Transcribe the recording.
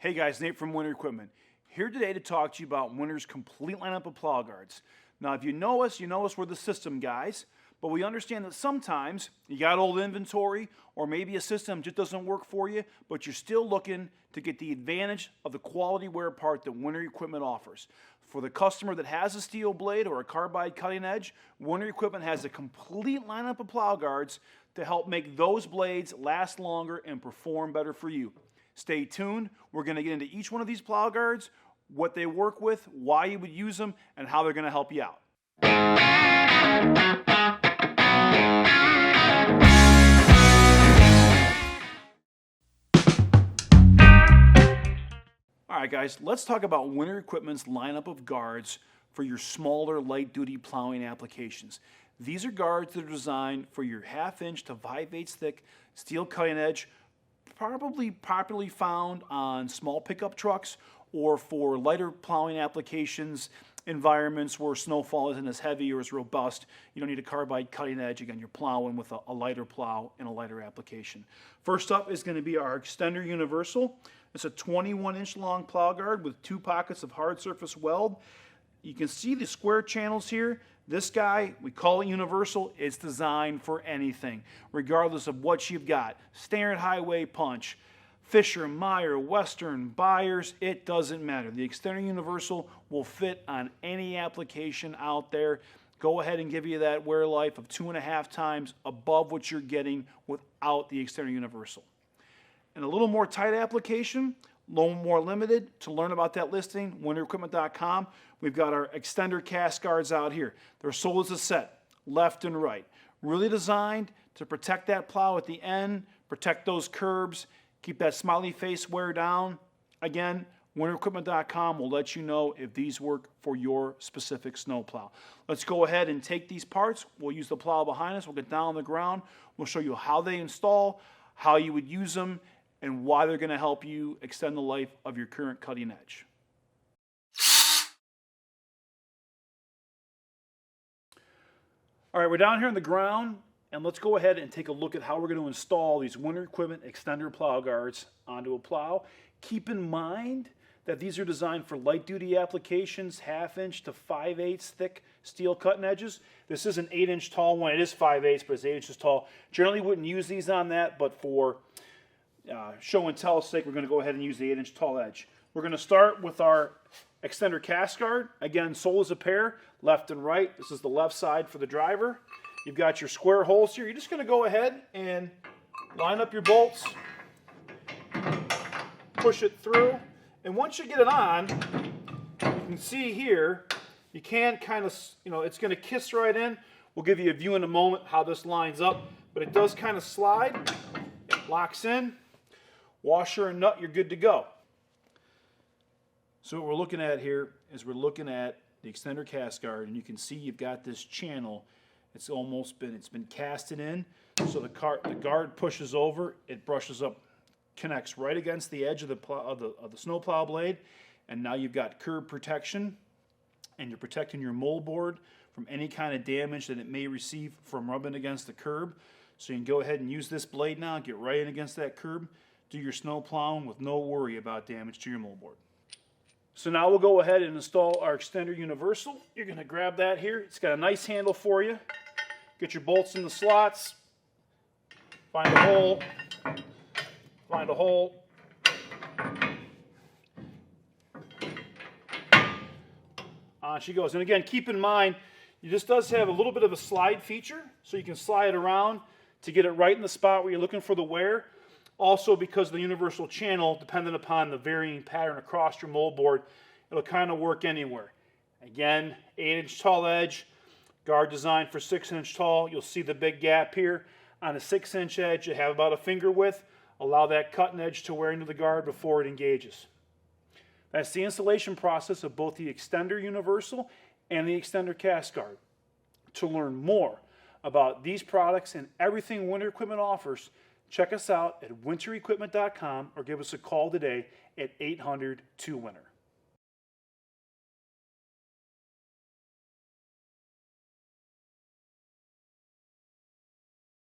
Hey guys, Nate from Winter Equipment. Here today to talk to you about Winter's complete lineup of plow guards. Now if you know us we're the system guys, but we understand that sometimes you got old inventory or maybe a system just doesn't work for you, but you're still looking to get the advantage of the quality wear part that Winter Equipment offers. For the customer that has a steel blade or a carbide cutting edge, Winter Equipment has a complete lineup of plow guards to help make those blades last longer and perform better for you. Stay tuned. We're going to get into each one of these plow guards, what they work with, why you would use them, and how they're going to help you out. All right, guys, let's talk about Winter Equipment's lineup of guards for your smaller light-duty plowing applications. These are guards that are designed for your 1/2 inch to 5/8 thick steel cutting edge, probably popularly found on small pickup trucks or for lighter plowing applications, environments where snowfall isn't as heavy or as robust. You don't need a carbide cutting edge. Again, you're plowing with a lighter plow and a lighter application. First up is going to be our Xtendor Universal. It's a 21-inch long plow guard with 2 pockets of hard surface weld. You can see the square channels here. This guy, we call it Universal. It's designed for anything, regardless of what you've got. Standard highway punch, Fisher, Meyer, Western, Byers, it doesn't matter. The Xtendor Universal will fit on any application out there. Go ahead and give you that wear life of 2.5 times above what you're getting without the Xtendor Universal. And a little more tight application, a little more limited. To learn about that listing, winterequipment.com. We've got our Xtendor Cast Guards out here. They're sold as a set, left and right. Really designed to protect that plow at the end, protect those curbs, keep that smiley face wear down. Again, winterequipment.com will let you know if these work for your specific snow plow. Let's go ahead and take these parts. We'll use the plow behind us. We'll get down on the ground. We'll show you how they install, how you would use them, and why they're going to help you extend the life of your current cutting edge. All right, we're down here on the ground, and let's go ahead and take a look at how we're going to install these Winter Equipment Xtendor plow guards onto a plow. Keep in mind that these are designed for light-duty applications, 1/2 inch to 5/8 thick steel cutting edges. This is an 8-inch tall one. It is 5/8, but it's 8 inches tall. Generally wouldn't use these on that, but for show and tell's sake, we're going to go ahead and use the 8-inch tall edge. We're going to start with our Xtendor Cast Guard. Again, sold as a pair, left and right. This is the left side for the driver. You've got your square holes here. You're just going to go ahead and line up your bolts, push it through, and once you get it on, you can see here, you can kind of, it's going to kiss right in. We'll give you a view in a moment how this lines up, but it does kind of slide. It locks in. Washer and nut, you're good to go. So what we're looking at here is we're looking at the Xtendor Cast Guard, and you can see you've got this channel. It's been casted in, so the guard pushes over, it brushes up, connects right against the edge of the snow plow blade, and now you've got curb protection, and you're protecting your moldboard from any kind of damage that it may receive from rubbing against the curb. So you can go ahead and use this blade now, get right in against that curb, do your snow plowing with no worry about damage to your moldboard. So now we'll go ahead and install our Xtendor Universal. You're going to grab that here. It's got a nice handle for you. Get your bolts in the slots. Find a hole. Find a hole. On she goes. And again, keep in mind, this does have a little bit of a slide feature, so you can slide it around to get it right in the spot where you're looking for the wear. Also, because of the universal channel, dependent upon the varying pattern across your moldboard, it'll kind of work anywhere. Again, 8-inch tall edge, guard designed for 6-inch tall. You'll see the big gap here. On a 6-inch edge, you have about a finger width. Allow that cutting edge to wear into the guard before it engages. That's the installation process of both the Xtendor Universal and the Xtendor Cast Guard. To learn more about these products and everything Winter Equipment offers, check us out at winterequipment.com or give us a call today at 800-2-WINTER.